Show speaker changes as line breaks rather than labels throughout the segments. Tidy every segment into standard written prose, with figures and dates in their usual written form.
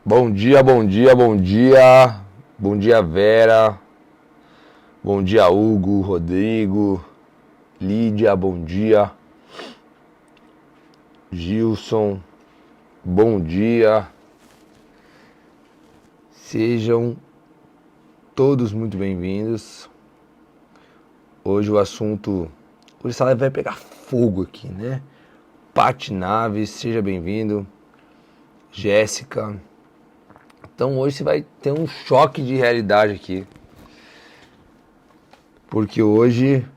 Bom dia, bom dia, bom dia. Bom dia, Vera. Bom dia, Hugo, Rodrigo, Lídia, bom dia. Gilson, bom dia. Sejam todos muito bem-vindos. Hoje o assunto... Hoje essa live vai pegar fogo aqui, né? Paty Naves, seja bem-vindo. Jéssica. Então hoje você vai ter um choque de realidade aqui. Porque hoje,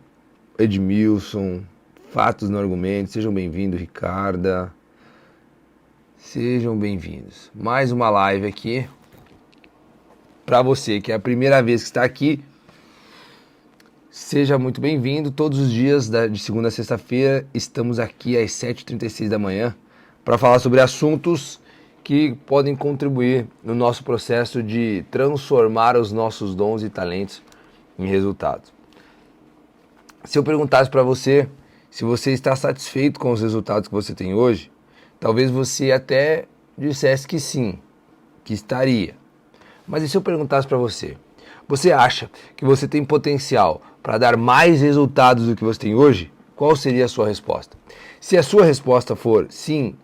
Edmilson, Fatos no Argumento, sejam bem-vindos, Ricarda. Sejam bem-vindos. Mais uma live aqui. Para você que é a primeira vez que está aqui, seja muito bem-vindo. Todos os dias, de segunda a sexta-feira, estamos aqui às 7h36 da manhã para falar sobre assuntos que podem contribuir no nosso processo de transformar os nossos dons e talentos em resultados. Se eu perguntasse para você se você está satisfeito com os resultados que você tem hoje, talvez você até dissesse que sim, que estaria. Mas e se eu perguntasse para você, você acha que você tem potencial para dar mais resultados do que você tem hoje? Qual seria a sua resposta? Se a sua resposta for sim,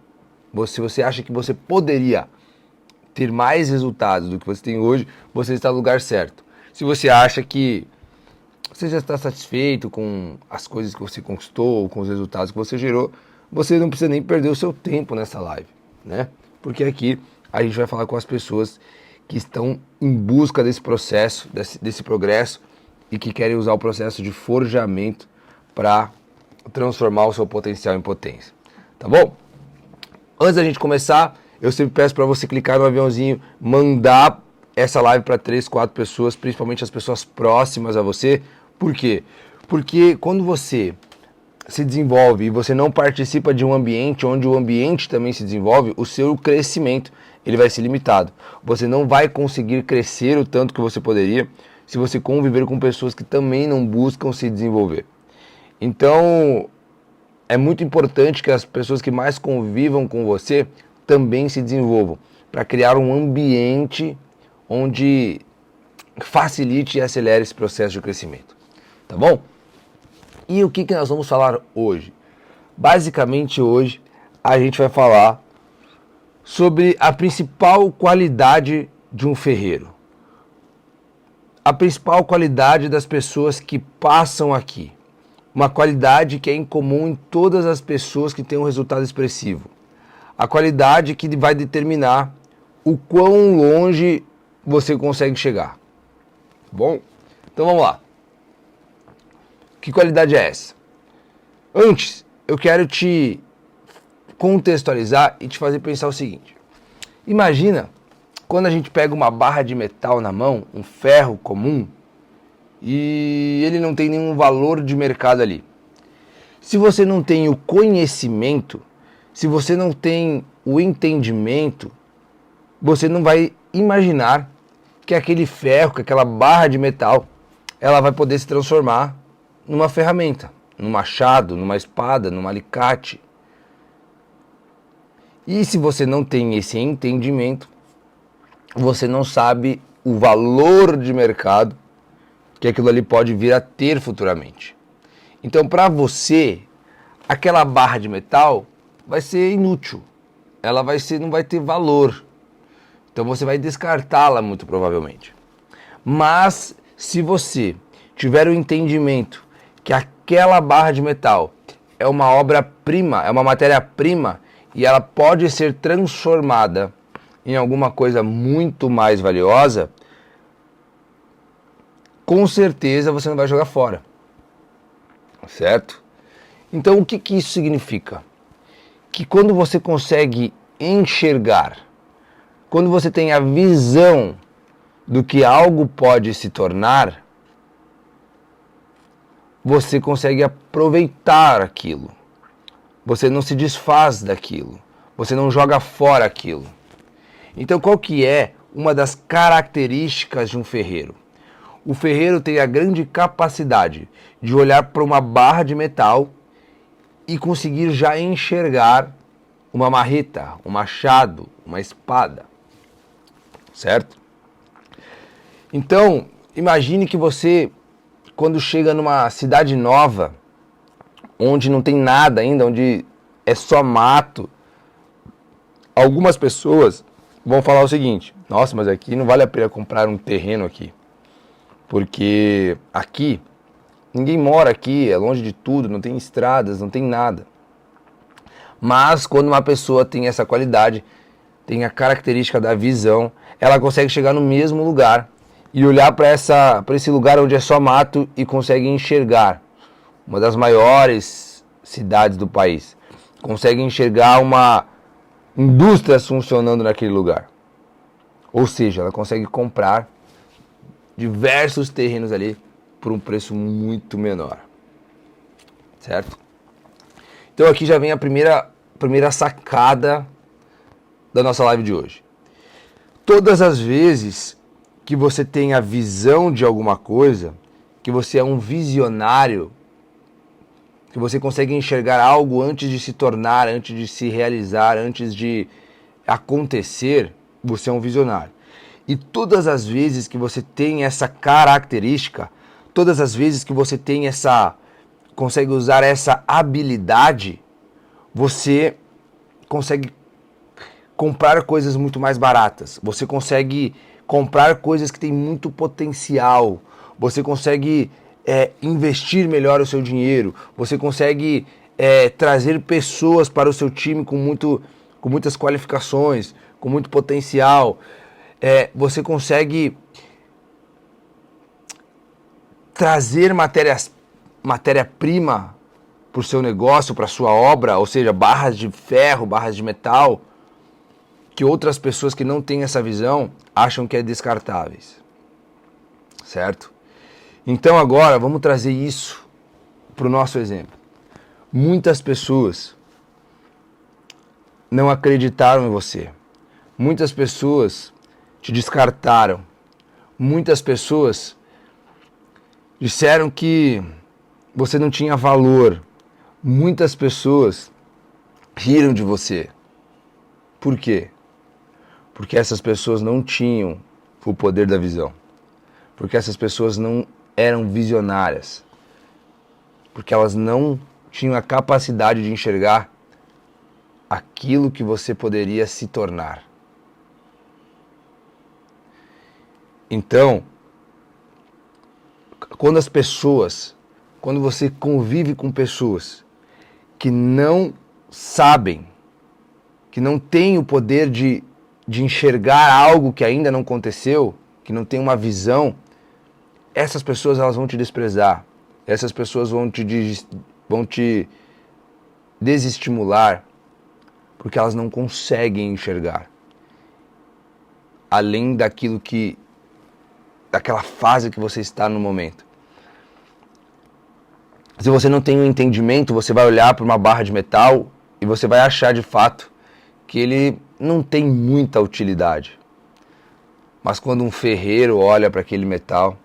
você acha que você poderia ter mais resultados do que você tem hoje, você está no lugar certo. Se você acha que você já está satisfeito com as coisas que você conquistou, com os resultados que você gerou, você não precisa nem perder o seu tempo nessa live, né? Porque aqui a gente vai falar com as pessoas que estão em busca desse processo, desse progresso e que querem usar o processo de forjamento para transformar o seu potencial em potência, tá bom? Antes da gente começar, eu sempre peço para você clicar no aviãozinho, mandar essa live para 3, 4 pessoas, principalmente as pessoas próximas a você. Por quê? Porque quando você se desenvolve e você não participa de um ambiente onde o ambiente também se desenvolve, o seu crescimento ele vai ser limitado. Você não vai conseguir crescer o tanto que você poderia se você conviver com pessoas que também não buscam se desenvolver. Então, é muito importante que as pessoas que mais convivam com você também se desenvolvam, para criar um ambiente onde facilite e acelere esse processo de crescimento. Tá bom? E o que nós vamos falar hoje? Basicamente hoje a gente vai falar sobre a principal qualidade de um ferreiro. A principal qualidade das pessoas que passam aqui. Uma qualidade que é incomum em todas as pessoas que têm um resultado expressivo. A qualidade que vai determinar o quão longe você consegue chegar. Bom, então vamos lá. Que qualidade é essa? Antes, eu quero te contextualizar e te fazer pensar o seguinte. Imagina quando a gente pega uma barra de metal na mão, um ferro comum, e ele não tem nenhum valor de mercado ali. Se você não tem o conhecimento, se você não tem o entendimento, você não vai imaginar que aquele ferro, que aquela barra de metal, ela vai poder se transformar numa ferramenta, num machado, numa espada, num alicate. E se você não tem esse entendimento, você não sabe o valor de mercado que aquilo ali pode vir a ter futuramente. Então, para você, aquela barra de metal vai ser inútil. Ela não vai ter valor. Então, você vai descartá-la muito provavelmente. Mas, se você tiver o entendimento que aquela barra de metal é uma obra-prima, é uma matéria-prima e ela pode ser transformada em alguma coisa muito mais valiosa, com certeza você não vai jogar fora, certo? Então o que isso significa? Que quando você consegue enxergar, quando você tem a visão do que algo pode se tornar, você consegue aproveitar aquilo, você não se desfaz daquilo, você não joga fora aquilo. Então qual que é uma das características de um ferreiro? O ferreiro tem a grande capacidade de olhar para uma barra de metal e conseguir já enxergar uma marreta, um machado, uma espada. certo? Então, imagine que você, quando chega numa cidade nova, onde não tem nada ainda, onde é só mato, algumas pessoas vão falar o seguinte: nossa, mas aqui não vale a pena comprar um terreno aqui, porque aqui ninguém mora aqui, é longe de tudo, não tem estradas, não tem nada. Mas quando uma pessoa tem essa qualidade, tem a característica da visão, ela consegue chegar no mesmo lugar e olhar para esse lugar onde é só mato e consegue enxergar uma das maiores cidades do país. Consegue enxergar uma indústria funcionando naquele lugar. Ou seja, ela consegue comprar diversos terrenos ali por um preço muito menor. Certo? Então aqui já vem a primeira sacada da nossa live de hoje. Todas as vezes que você tem a visão de alguma coisa, que você é um visionário, que você consegue enxergar algo antes de se tornar, antes de se realizar, antes de acontecer, você é um visionário. E todas as vezes que você tem essa característica, todas as vezes que você tem consegue usar essa habilidade, você consegue comprar coisas muito mais baratas. Você consegue comprar coisas que têm muito potencial. Você consegue investir melhor o seu dinheiro. Você consegue trazer pessoas para o seu time com muitas qualificações, com muito potencial. Você consegue trazer matéria-prima para o seu negócio, para a sua obra, ou seja, barras de ferro, barras de metal, que outras pessoas que não têm essa visão acham que é descartáveis. Certo? Então agora vamos trazer isso para o nosso exemplo. Muitas pessoas não acreditaram em você. Muitas pessoas te descartaram. Muitas pessoas disseram que você não tinha valor. Muitas pessoas riram de você. Por quê? Porque essas pessoas não tinham o poder da visão. Porque essas pessoas não eram visionárias. Porque elas não tinham a capacidade de enxergar aquilo que você poderia se tornar. Então, quando você convive com pessoas que não sabem, que não têm o poder de enxergar algo que ainda não aconteceu, que não tem uma visão, essas pessoas elas vão te desprezar, essas pessoas vão te desestimular, porque elas não conseguem enxergar além daquela fase que você está no momento. Se você não tem um entendimento, você vai olhar para uma barra de metal e você vai achar de fato que ele não tem muita utilidade. Mas quando um ferreiro olha para aquele metal,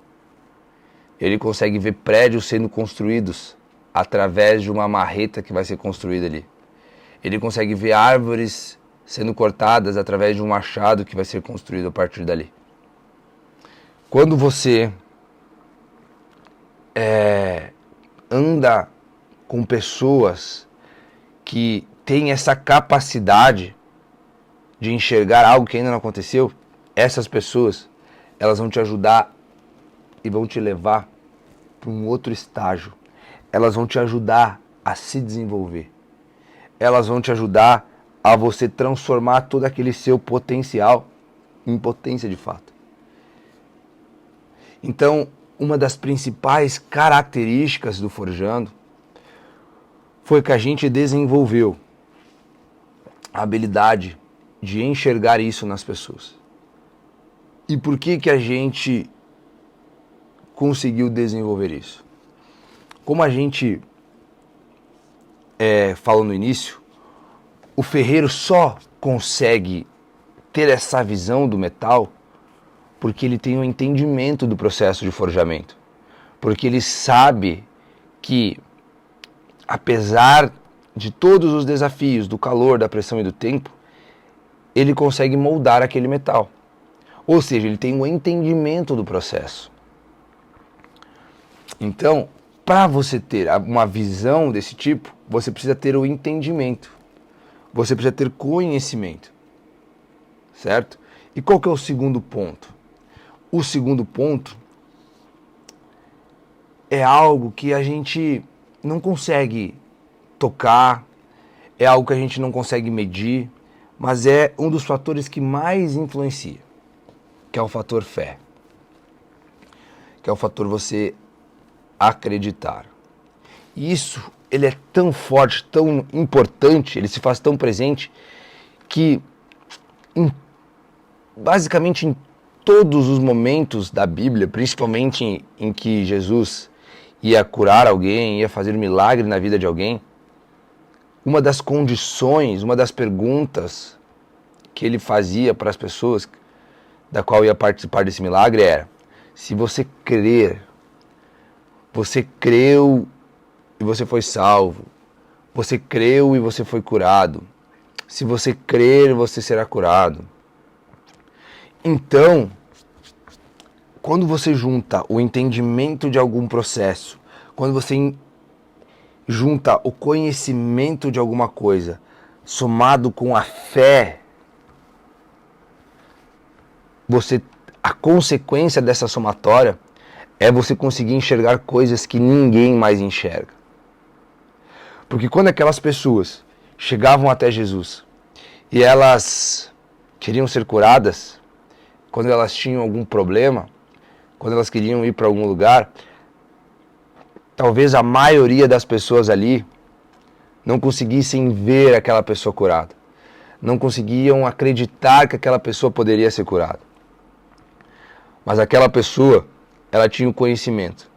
ele consegue ver prédios sendo construídos através de uma marreta que vai ser construída ali. Ele consegue ver árvores sendo cortadas através de um machado que vai ser construído a partir dali. Quando você anda com pessoas que têm essa capacidade de enxergar algo que ainda não aconteceu, essas pessoas, elas vão te ajudar e vão te levar para um outro estágio. Elas vão te ajudar a se desenvolver. Elas vão te ajudar a você transformar todo aquele seu potencial em potência de fato. Então, uma das principais características do Forjando foi que a gente desenvolveu a habilidade de enxergar isso nas pessoas. E por que a gente conseguiu desenvolver isso? Como a gente falou no início, o ferreiro só consegue ter essa visão do metal porque ele tem um entendimento do processo de forjamento. Porque ele sabe que, apesar de todos os desafios, do calor, da pressão e do tempo, ele consegue moldar aquele metal. Ou seja, ele tem um entendimento do processo. Então, para você ter uma visão desse tipo, você precisa ter o entendimento. Você precisa ter conhecimento. Certo? E qual que é o segundo ponto? O segundo ponto é algo que a gente não consegue tocar, é algo que a gente não consegue medir, mas é um dos fatores que mais influencia, que é o fator fé, que é o fator você acreditar. E isso, ele é tão forte, tão importante, ele se faz tão presente, que basicamente em todos os momentos da Bíblia, principalmente em que Jesus ia curar alguém, ia fazer um milagre na vida de alguém, uma das condições, uma das perguntas que ele fazia para as pessoas da qual ia participar desse milagre era: se você crer, você creu e você foi salvo, você creu e você foi curado, se você crer, você será curado. Então, quando você junta o entendimento de algum processo, quando você junta o conhecimento de alguma coisa, somado com a fé, a consequência dessa somatória é você conseguir enxergar coisas que ninguém mais enxerga. Porque quando aquelas pessoas chegavam até Jesus e elas queriam ser curadas, quando elas tinham algum problema, quando elas queriam ir para algum lugar, talvez a maioria das pessoas ali não conseguissem ver aquela pessoa curada. Não conseguiam acreditar que aquela pessoa poderia ser curada. Mas aquela pessoa, ela tinha o conhecimento.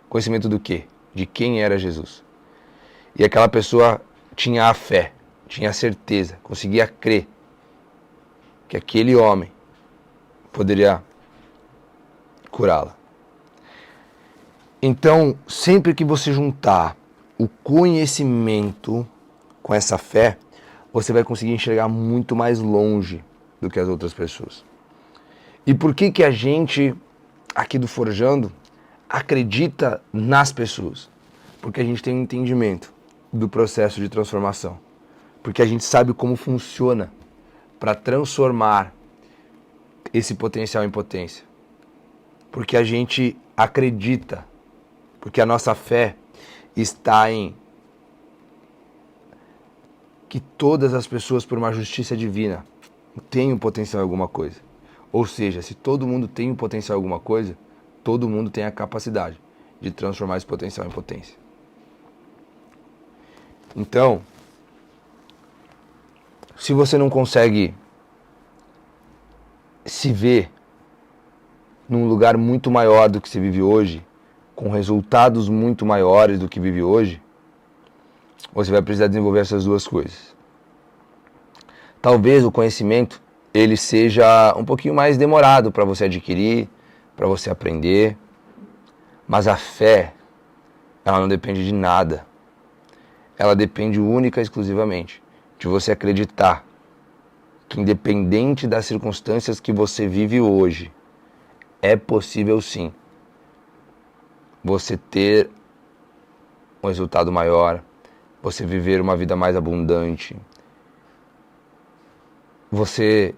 Conhecimento do quê? De quem era Jesus. E aquela pessoa tinha a fé, tinha a certeza, conseguia crer que aquele homem poderia curá-la. Então, sempre que você juntar o conhecimento com essa fé, você vai conseguir enxergar muito mais longe do que as outras pessoas. E por que que a gente, aqui do Forjando, acredita nas pessoas? Porque a gente tem um entendimento do processo de transformação. Porque a gente sabe como funciona para transformar esse potencial em potência. Porque a gente acredita, porque a nossa fé está em que todas as pessoas, por uma justiça divina, têm um potencial em alguma coisa. Ou seja, se todo mundo tem um potencial em alguma coisa, todo mundo tem a capacidade de transformar esse potencial em potência. Então, se você não consegue se ver num lugar muito maior do que você vive hoje, com resultados muito maiores do que vive hoje, você vai precisar desenvolver essas duas coisas. Talvez o conhecimento ele seja um pouquinho mais demorado para você adquirir, para você aprender, mas a fé, ela não depende de nada. Ela depende única e exclusivamente de você acreditar que, independente das circunstâncias que você vive hoje, é possível sim você ter um resultado maior, você viver uma vida mais abundante, você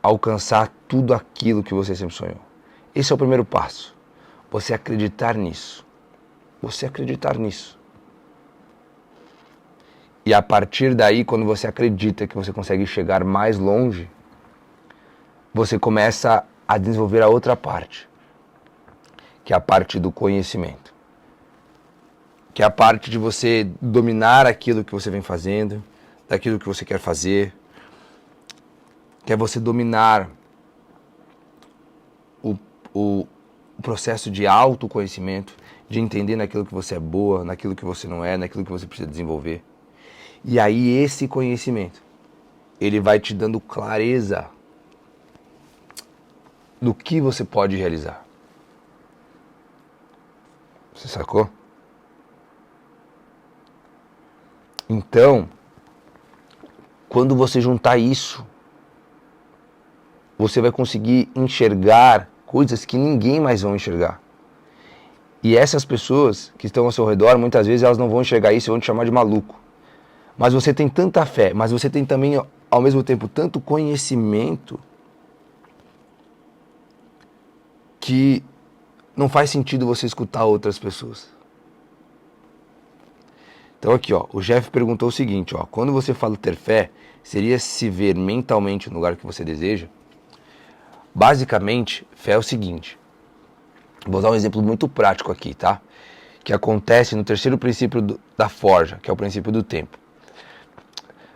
alcançar tudo aquilo que você sempre sonhou. Esse é o primeiro passo. Você acreditar nisso. Você acreditar nisso. E a partir daí, quando você acredita que você consegue chegar mais longe, você começa a desenvolver a outra parte, que é a parte do conhecimento. Que é a parte de você dominar aquilo que você vem fazendo, daquilo que você quer fazer, que é você dominar o processo de autoconhecimento, de entender naquilo que você é boa, naquilo que você não é, naquilo que você precisa desenvolver. E aí esse conhecimento, ele vai te dando clareza do que você pode realizar. Você sacou? Então, quando você juntar isso você vai conseguir enxergar coisas que ninguém mais vão enxergar. E essas pessoas que estão ao seu redor, muitas vezes elas não vão enxergar isso e vão te chamar de maluco. Mas você tem tanta fé, mas você tem também, ao mesmo tempo, tanto conhecimento que não faz sentido você escutar outras pessoas. Então aqui, ó, o Jeff perguntou o seguinte, ó, quando você fala ter fé, seria se ver mentalmente no lugar que você deseja? Basicamente, fé é o seguinte, vou dar um exemplo muito prático aqui, tá? Que acontece no terceiro princípio da forja, que é o princípio do tempo.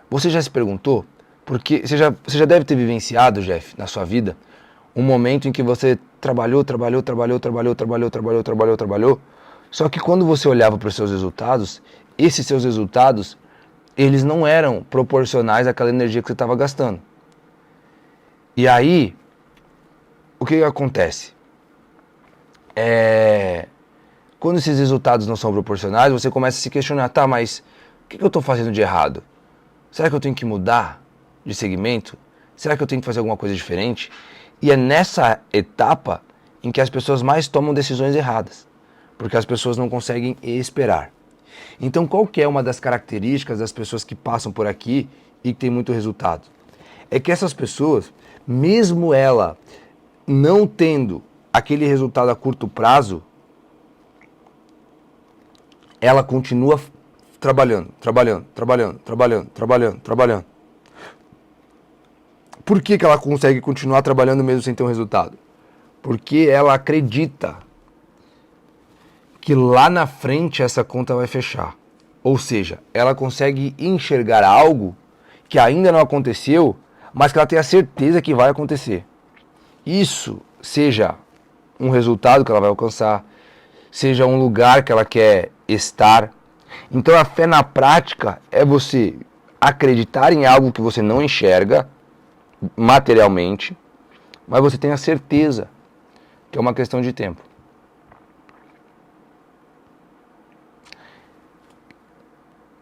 Você já se perguntou, porque você já deve ter vivenciado, Jeff, na sua vida, um momento em que você trabalhou, só que quando você olhava para os seus resultados, esses seus resultados, eles não eram proporcionais àquela energia que você estava gastando. E aí, o que acontece? Quando esses resultados não são proporcionais, você começa a se questionar, tá, mas o que eu estou fazendo de errado? Será que eu tenho que mudar de segmento? Será que eu tenho que fazer alguma coisa diferente? E é nessa etapa em que as pessoas mais tomam decisões erradas, porque as pessoas não conseguem esperar. Então, qual que é uma das características das pessoas que passam por aqui e que tem muito resultado? É que essas pessoas, mesmo ela não tendo aquele resultado a curto prazo, ela continua trabalhando. Por que ela consegue continuar trabalhando mesmo sem ter um resultado? Porque ela acredita que lá na frente essa conta vai fechar. Ou seja, ela consegue enxergar algo que ainda não aconteceu, mas que ela tem a certeza que vai acontecer. Isso seja um resultado que ela vai alcançar, seja um lugar que ela quer estar. Então a fé na prática é você acreditar em algo que você não enxerga materialmente, mas você tem a certeza que é uma questão de tempo.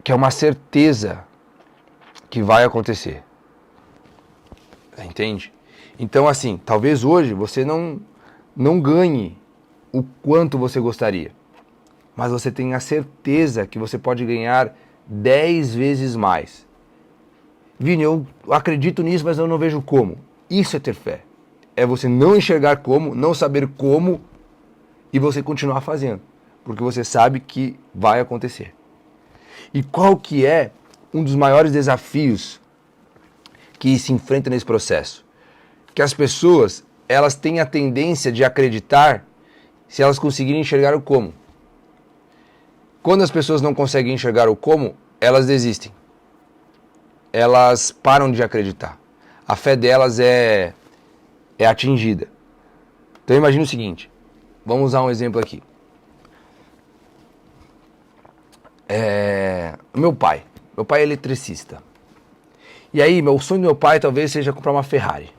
Que é uma certeza que vai acontecer. Entende? Então, assim, talvez hoje você não ganhe o quanto você gostaria, mas você tem a certeza que você pode ganhar 10 vezes mais. Vini, eu acredito nisso, mas eu não vejo como. Isso é ter fé. É você não enxergar como, não saber como, e você continuar fazendo, porque você sabe que vai acontecer. E qual que é um dos maiores desafios que se enfrenta nesse processo? Que as pessoas, elas têm a tendência de acreditar se elas conseguirem enxergar o como. Quando as pessoas não conseguem enxergar o como, elas desistem. Elas param de acreditar. A fé delas é atingida. Então imagina o seguinte, vamos usar um exemplo aqui. Meu pai é eletricista. E aí, o sonho do meu pai talvez seja comprar uma Ferrari.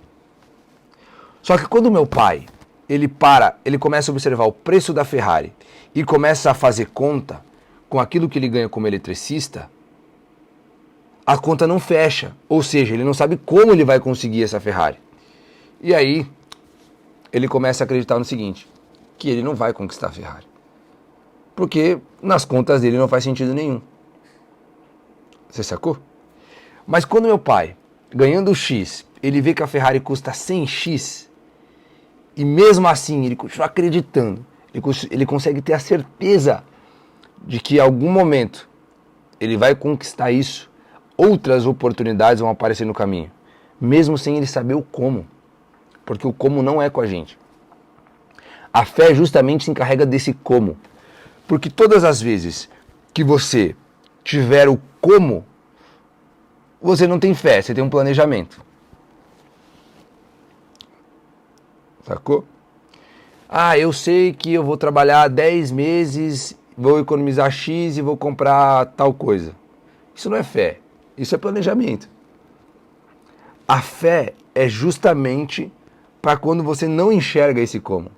Só que quando o meu pai, ele começa a observar o preço da Ferrari e começa a fazer conta com aquilo que ele ganha como eletricista, a conta não fecha. Ou seja, ele não sabe como ele vai conseguir essa Ferrari. E aí, ele começa a acreditar no seguinte, que ele não vai conquistar a Ferrari. Porque nas contas dele não faz sentido nenhum. Você sacou? Mas quando meu pai, ganhando X, ele vê que a Ferrari custa 100X, e mesmo assim ele continua acreditando, ele consegue ter a certeza de que em algum momento ele vai conquistar isso, outras oportunidades vão aparecer no caminho, mesmo sem ele saber o como, porque o como não é com a gente. A fé justamente se encarrega desse como, porque todas as vezes que você tiver o como, você não tem fé, você tem um planejamento. Sacou? Ah, eu sei que eu vou trabalhar 10 meses, vou economizar X e vou comprar tal coisa. Isso não é fé, isso é planejamento. A fé é justamente para quando você não enxerga esse como.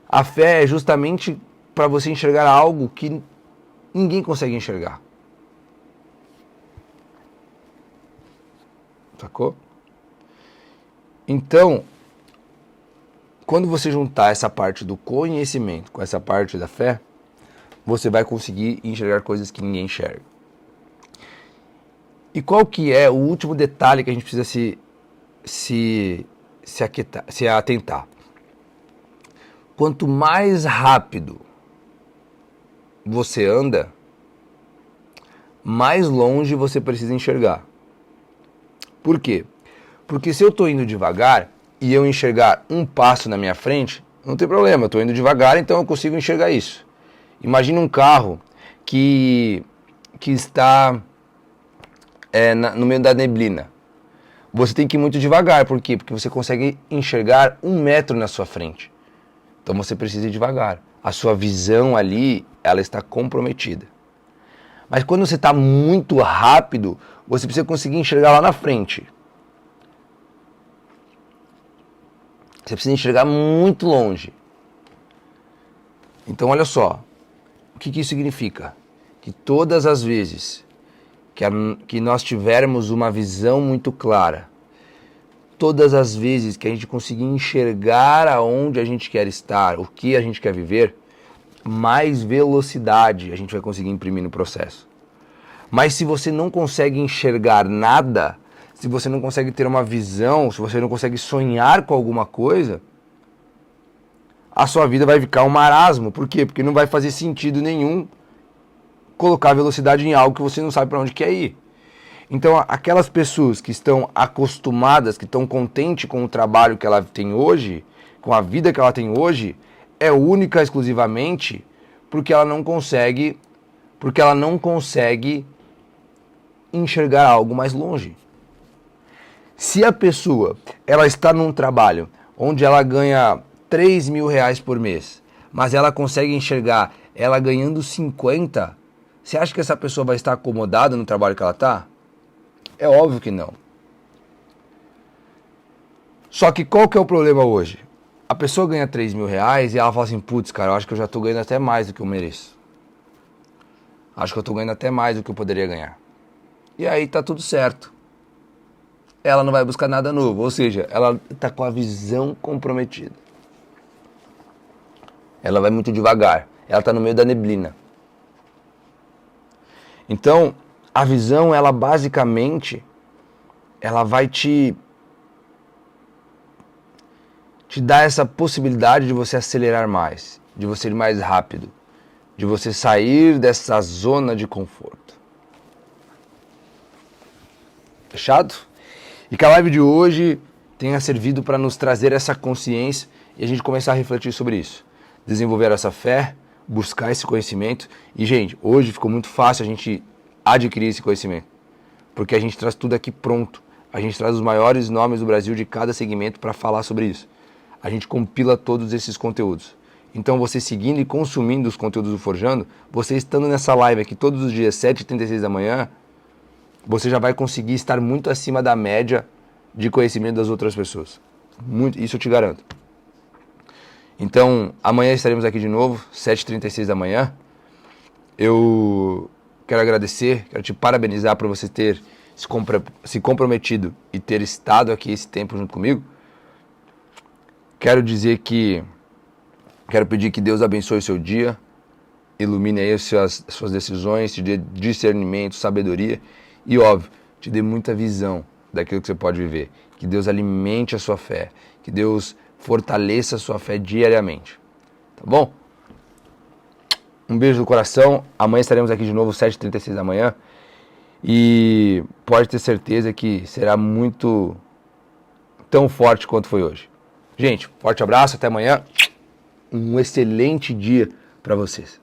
A fé é justamente para você enxergar algo que ninguém consegue enxergar. Sacou? Então, quando você juntar essa parte do conhecimento com essa parte da fé, você vai conseguir enxergar coisas que ninguém enxerga. E qual que é o último detalhe que a gente precisa se atentar? Quanto mais rápido você anda, mais longe você precisa enxergar. Por quê? Porque se eu estou indo devagar e eu enxergar um passo na minha frente, não tem problema, eu estou indo devagar, então eu consigo enxergar isso. Imagina um carro que está no meio da neblina. Você tem que ir muito devagar, por quê? Porque você consegue enxergar 1 metro na sua frente. Então você precisa ir devagar. A sua visão ali, ela está comprometida. Mas quando você está muito rápido, você precisa conseguir enxergar lá na frente. Você precisa enxergar muito longe. Então olha só, o que isso significa? Que todas as vezes que nós tivermos uma visão muito clara, todas as vezes que a gente conseguir enxergar aonde a gente quer estar, o que a gente quer viver, mais velocidade a gente vai conseguir imprimir no processo. Mas se você não consegue enxergar nada, se você não consegue ter uma visão, se você não consegue sonhar com alguma coisa, a sua vida vai ficar um marasmo. Por quê? Porque não vai fazer sentido nenhum colocar velocidade em algo que você não sabe para onde quer ir. Então, aquelas pessoas que estão acostumadas, que estão contentes com o trabalho que ela tem hoje, com a vida que ela tem hoje, é única exclusivamente porque ela não consegue enxergar algo mais longe. Se a pessoa ela está num trabalho onde ela ganha 3 mil reais por mês, mas ela consegue enxergar ela ganhando 50, você acha que essa pessoa vai estar acomodada no trabalho que ela está? É óbvio que não. Só que qual que é o problema hoje? A pessoa ganha 3 mil reais e ela fala assim, putz, cara, eu acho que eu já estou ganhando até mais do que eu mereço. Acho que eu estou ganhando até mais do que eu poderia ganhar. E aí tá tudo certo. Ela não vai buscar nada novo, ou seja, ela está com a visão comprometida. Ela vai muito devagar, ela está no meio da neblina. Então, a visão, ela basicamente, ela vai te dar essa possibilidade de você acelerar mais, de você ir mais rápido, de você sair dessa zona de conforto. Fechado? E que a live de hoje tenha servido para nos trazer essa consciência e a gente começar a refletir sobre isso. Desenvolver essa fé, buscar esse conhecimento. E, gente, hoje ficou muito fácil a gente adquirir esse conhecimento, porque a gente traz tudo aqui pronto. A gente traz os maiores nomes do Brasil de cada segmento para falar sobre isso. A gente compila todos esses conteúdos. Então, você seguindo e consumindo os conteúdos do Forjando, você estando nessa live aqui todos os dias, 7h36 da manhã, você já vai conseguir estar muito acima da média de conhecimento das outras pessoas. Muito, isso eu te garanto. Então, amanhã estaremos aqui de novo, 7h36 da manhã. Eu quero agradecer, quero te parabenizar por você ter se comprometido e ter estado aqui esse tempo junto comigo. Quero pedir que Deus abençoe o seu dia, ilumine aí as suas decisões, te dê discernimento, sabedoria e, óbvio, te dê muita visão daquilo que você pode viver. Que Deus alimente a sua fé, que Deus fortaleça a sua fé diariamente. Tá bom? Um beijo no coração. Amanhã estaremos aqui de novo, 7h36 da manhã. E pode ter certeza que será muito tão forte quanto foi hoje. Gente, forte abraço, até amanhã. Um excelente dia para vocês.